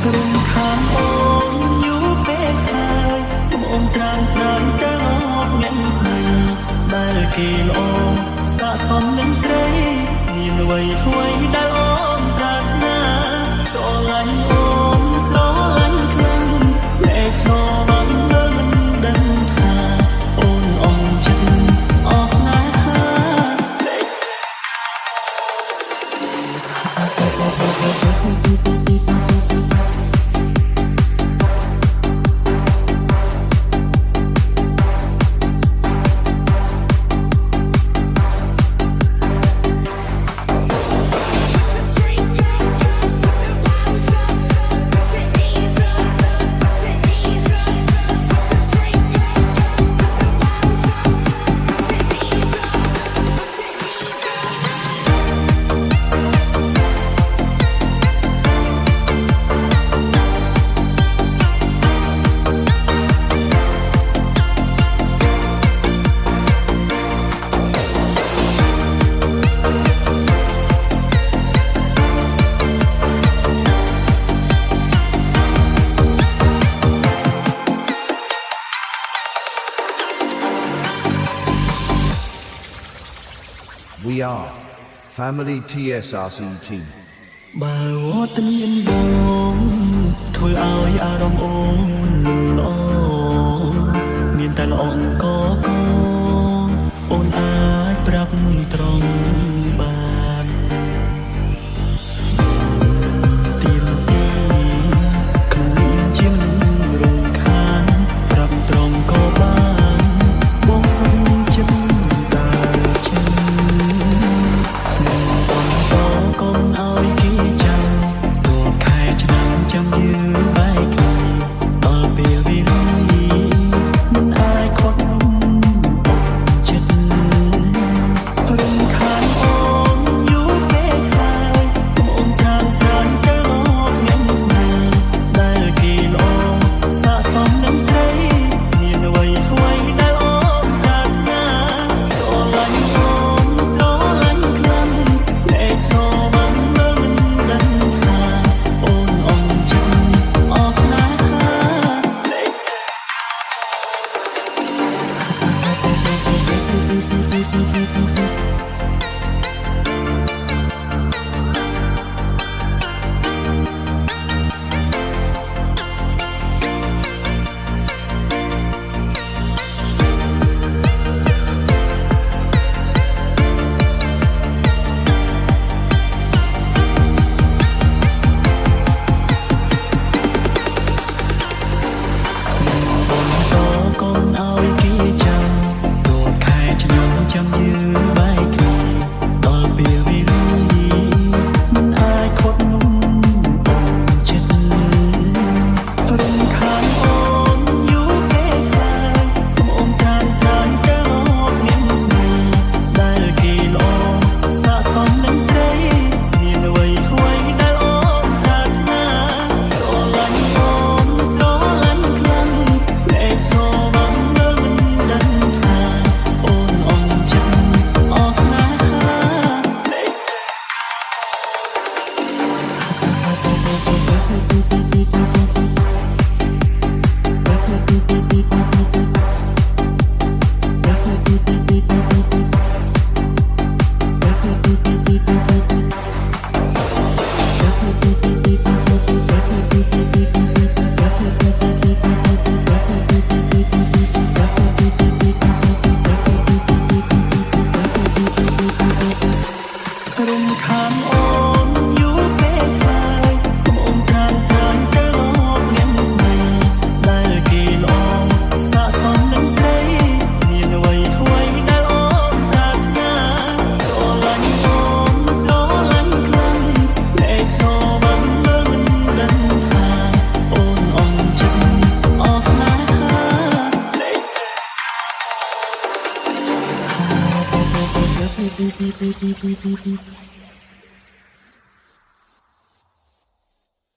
រំខានអូនយូរពេកហើយអូនត្រាំត្រើយតែមកអ្នកថ្មីដែលគេល្អស័ក្តិសមនឹងស្រីមានអ្វីអ្វីដែលអូនប្រាថ្នាស្រឡាញ់អូនស្រឡាញ់ខ្លាំងតែស្នូបានមិនដឹងថាអូនអងចិត្តអស់ស្នេហា We are Family TSRCT បើវត្តមានបងធ្វើឲ្យអារម្មណ៍អូនល្អមានតែល្អអង្គកអូនអាចប្រាប់ត្រង់បានទីមទីខ្លួនជាងរំខានប្រាប់ត្រង់ក៏បានបងសុំចិត្តដើរចេញ កូនឲ្យគេចាំរាល់ខែឆ្នាំចាំយឺបែកគ្នាដល់ពេលវេលាមិនអាចខត់ចិត្តរំខានអូនយូរពេកហើយអូនតាមត្រាំទៅមកអ្នកថ្មីដែលគេល្អស័ក្តិសមនឹងស្រីមានអ្វីអ្វីដែលអូនប្រាថ្នាស្រឡាញ់អូនស្រឡាញ់ខ្លាំងតែស្នូ ចាំយឺបែកគ្នាដល់ពេលវេលាមិនអាចខត់នំអូនចិត្តរំខានអូនយូរពេកហើយអូនតាមត្រាំទៅមកអ្នកថ្មីដែលគេល្អស័ក្តិសមនឹងស្រីមានអ្វីអ្វីដែលអូនប្រាថ្នាស្រឡាញ់អូនស្រឡាញ់ខ្លាំងតែស្នូបានមិនដឹងថាអូនអងចិត្ត រំខានអូនយូរពេកហើយអូនតាមត្រាំទៅមកអ្នកថ្មីដែលគេល្អស័ក្តិសមនឹងស្រីមានអ្វីអ្វីដែលអូនប្រាថ្នាស្រឡាញ់អូនស្រឡាញ់ខ្លាំងតែស្នូបានមិនដឹងថាអូនអងចិត្តអស់ស្នេហា